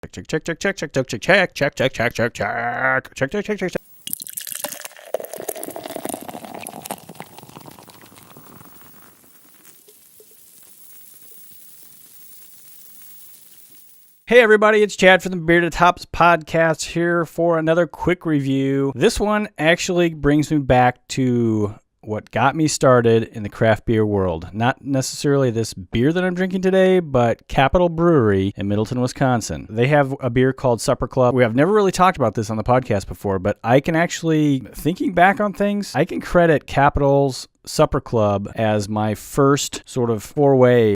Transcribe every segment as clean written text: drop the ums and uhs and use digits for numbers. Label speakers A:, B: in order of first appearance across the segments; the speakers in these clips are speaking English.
A: Check, check, check, check, check, check, check, check, check, check, check, check, check, check, check, check, check, check. Hey everybody, it's Chad from the Bearded Hops Podcast here for another quick review. This one actually brings me back to what got me started in the craft beer world. Not necessarily this beer that I'm drinking today, but Capital Brewery in Middleton, Wisconsin. They have a beer called Supper Club. We have never really talked about this on the podcast before, but I can actually, thinking back on things, I can credit Capital's Supper Club as my first sort of forte,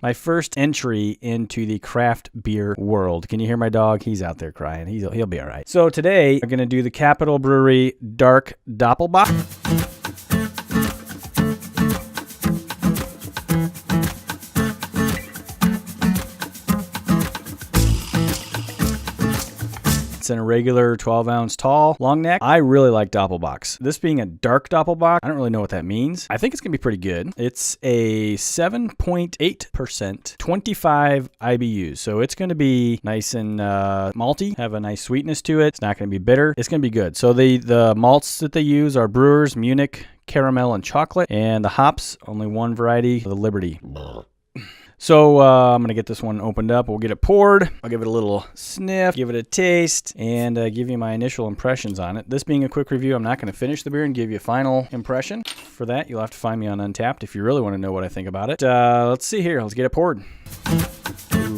A: my first entry into the craft beer world. Can you hear my dog? He's out there crying. He'll be all right. So today we're going to do the Capital Brewery Dark Doppelbock. In a regular 12-ounce tall long neck. I really like Doppelbocks. This being a dark Doppelbock, I don't really know what that means. I think it's going to be pretty good. It's a 7.8%, 25 IBUs. So it's going to be nice and malty, have a nice sweetness to it. It's not going to be bitter. It's going to be good. So the malts that they use are Brewers, Munich, caramel, and chocolate. And the hops, only one variety, the Liberty. So I'm going to get this one opened up. We'll get it poured. I'll give it a little sniff, give it a taste, and give you my initial impressions on it. This being a quick review, I'm not going to finish the beer and give you a final impression. For that, you'll have to find me on Untappd if you really want to know what I think about it. Let's see here. Let's get it poured. Ooh,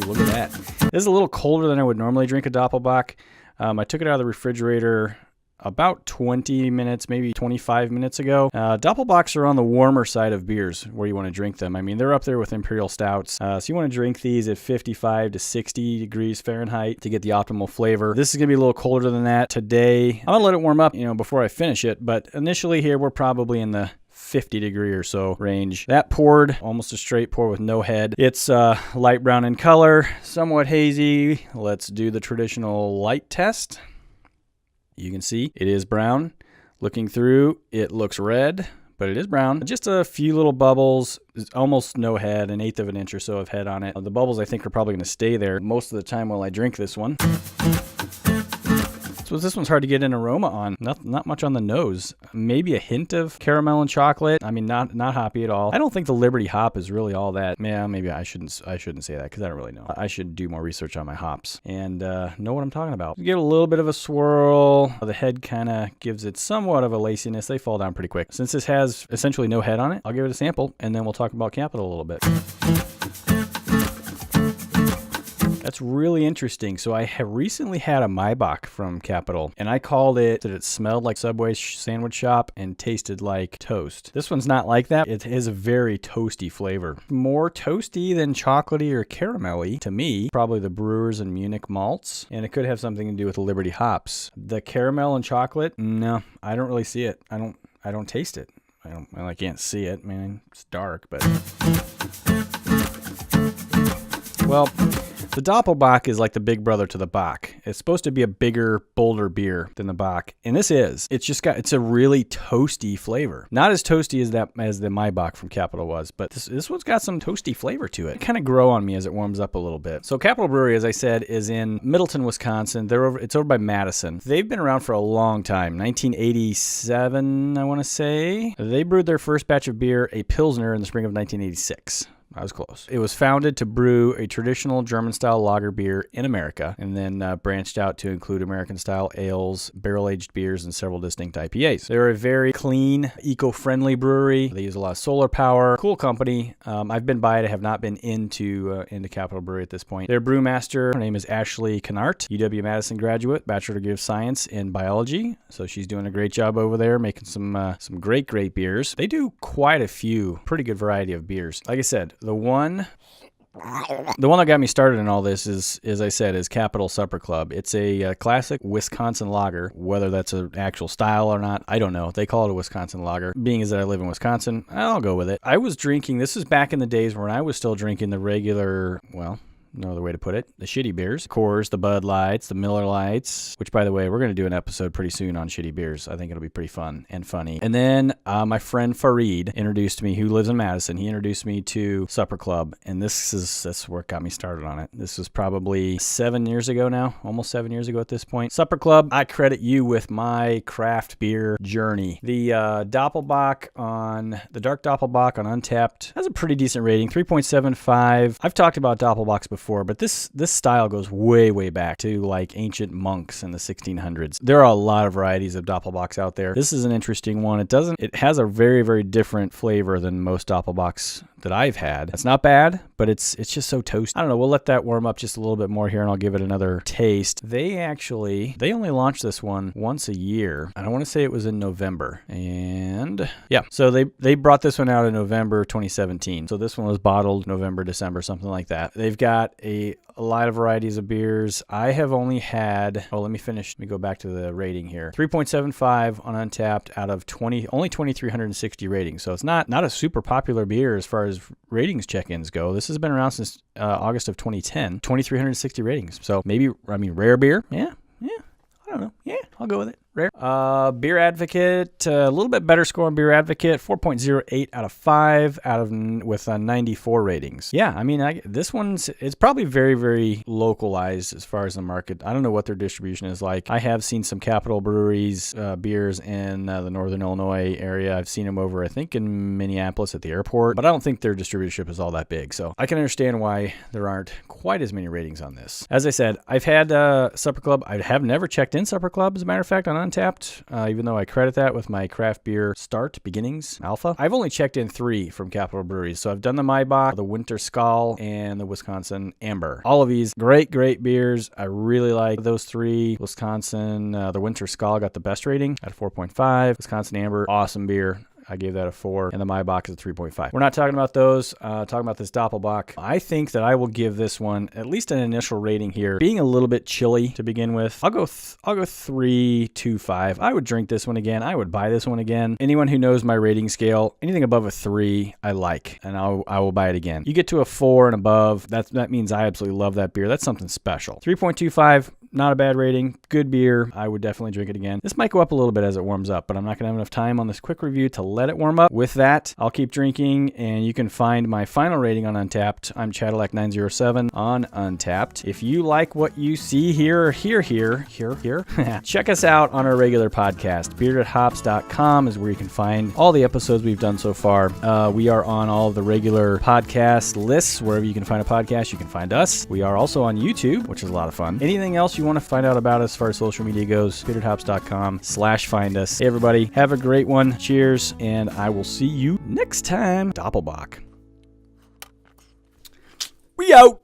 A: look at that. This is a little colder than I would normally drink a Doppelbock. I took it out of the refrigerator about 20 minutes, maybe 25 minutes ago. Doppelbocks are on the warmer side of beers where you want to drink them. I mean, they're up there with Imperial Stouts. So you want to drink these at 55 to 60 degrees Fahrenheit to get the optimal flavor. This is going to be a little colder than that today. I'm going to let it warm up, before I finish it. But initially here, we're probably in the 50 degree or so range. That poured, almost a straight pour with no head. It's light brown in color, somewhat hazy. Let's do the traditional light test. You can see it is brown. Looking through, it looks red, but it is brown. Just a few little bubbles, almost no head, 1/8 of an inch or so of head on it. The bubbles I think are probably going to stay there most of the time while I drink this one. So this one's hard to get an aroma on. Not much on the nose. Maybe a hint of caramel and chocolate. I mean, not hoppy at all. I don't think the Liberty hop is really all that. Yeah, maybe I shouldn't say that because I don't really know. I should do more research on my hops and know what I'm talking about. Give it a little bit of a swirl. The head kind of gives it somewhat of a laciness. They fall down pretty quick. Since this has essentially no head on it, I'll give it a sample and then we'll talk about Capital a little bit. That's really interesting. So I have recently had a Maibach from Capital, and I called it that it smelled like Subway sandwich shop and tasted like toast. This one's not like that. It has a very toasty flavor. More toasty than chocolatey or caramelly to me. Probably the Brewers and Munich malts, and it could have something to do with the Liberty hops. The caramel and chocolate, no, I don't really see it. I don't taste it. I can't see it. I mean, it's dark, but well. The Doppelbock is like the big brother to the Bock. It's supposed to be a bigger, bolder beer than the Bock, and this is. It's a really toasty flavor. Not as toasty as the Maibach from Capital was, but this one's got some toasty flavor to it. It kind of grow on me as it warms up a little bit. So Capital Brewery, as I said, is in Middleton, Wisconsin. It's over by Madison. They've been around for a long time. 1987, I want to say. They brewed their first batch of beer, a Pilsner, in the spring of 1986. I was close. It was founded to brew a traditional German-style lager beer in America, and then branched out to include American-style ales, barrel-aged beers, and several distinct IPAs. They're a very clean, eco-friendly brewery. They use a lot of solar power. Cool company. I've been by it. I have not been into Capital Brewery at this point. Their brewmaster, her name is Ashley Kennart, UW-Madison graduate, Bachelor degree of Science in Biology. So she's doing a great job over there, making some great beers. They do quite a few, pretty good variety of beers. Like I said, the one that got me started in all this is, as I said, is Capital Supper Club. It's a classic Wisconsin lager. Whether that's an actual style or not, I don't know. They call it a Wisconsin lager. Being as that I live in Wisconsin, I'll go with it. I was drinking, this is back in the days when I was still drinking the regular, well, no other way to put it. The shitty beers. Coors, the Bud Lights, the Miller Lights, which, by the way, we're going to do an episode pretty soon on shitty beers. I think it'll be pretty fun and funny. And then my friend Fareed introduced me, who lives in Madison. He introduced me to Supper Club, and that's where it got me started on it. This was probably 7 years ago now, almost 7 years ago at this point. Supper Club, I credit you with my craft beer journey. The Doppelbock the Dark Doppelbock on Untapped has a pretty decent rating, 3.75. I've talked about Doppelbocks before, but this style goes way, way back to like ancient monks in the 1600s. There are a lot of varieties of Doppelbocks out there. This is an interesting one. It has a very, very different flavor than most Doppelbocks that I've had. It's not bad, but it's just so toasty. I don't know. We'll let that warm up just a little bit more here, and I'll give it another taste. They only launched this one once a year, and I want to say it was in November. And yeah, so they brought this one out in November 2017. So this one was bottled November, December, something like that. They've got a lot of varieties of beers. I have only had, let me finish. Let me go back to the rating here. 3.75 on Untapped out of only 2,360 ratings. So it's not a super popular beer as far as ratings check-ins go. This has been around since August of 2010. 2,360 ratings. So rare beer. Yeah. I don't know. Yeah, I'll go with it. Rare. Beer Advocate, a little bit better score on Beer Advocate, 4.08 out of 5 with 94 ratings. Yeah, this it's probably very, very localized as far as the market. I don't know what their distribution is like. I have seen some Capital Breweries beers in the Northern Illinois area. I've seen them over, I think, in Minneapolis at the airport, but I don't think their distributorship is all that big. So I can understand why there aren't quite as many ratings on this. As I said, I've had Supper Club. I have never checked in Supper Club, as a matter of fact, on Untapped, even though I credit that with my craft beer beginnings, alpha. I've only checked in 3 from Capital Breweries. So I've done the Maibach, the Winter Skull, and the Wisconsin Amber. All of these great beers. I really like those 3. Wisconsin, the Winter Skull got the best rating at a 4.5. Wisconsin Amber, awesome beer. I gave that a 4, and the Maibach is a 3.5. We're not talking about those. Talking about this Doppelbock. I think that I will give this one at least an initial rating here, being a little bit chilly to begin with. I'll go 3.25. I would drink this one again. I would buy this one again. Anyone who knows my rating scale, anything above a 3, I like, and I will buy it again. You get to a 4 and above, that means I absolutely love that beer. That's something special. 3.25. Not a bad rating. Good beer. I would definitely drink it again. This might go up a little bit as it warms up, but I'm not going to have enough time on this quick review to let it warm up. With that, I'll keep drinking, and you can find my final rating on Untapped. I'm Cadillac907 on Untapped. If you like what you see here, check us out on our regular podcast. BeardedHops.com is where you can find all the episodes we've done so far. We are on all of the regular podcast lists. Wherever you can find a podcast, you can find us. We are also on YouTube, which is a lot of fun. Anything else you want to find out about us as far as social media goes, BeardedHops.com/find us. Hey, everybody, have a great one. Cheers, and I will see you next time. Doppelbock. We out.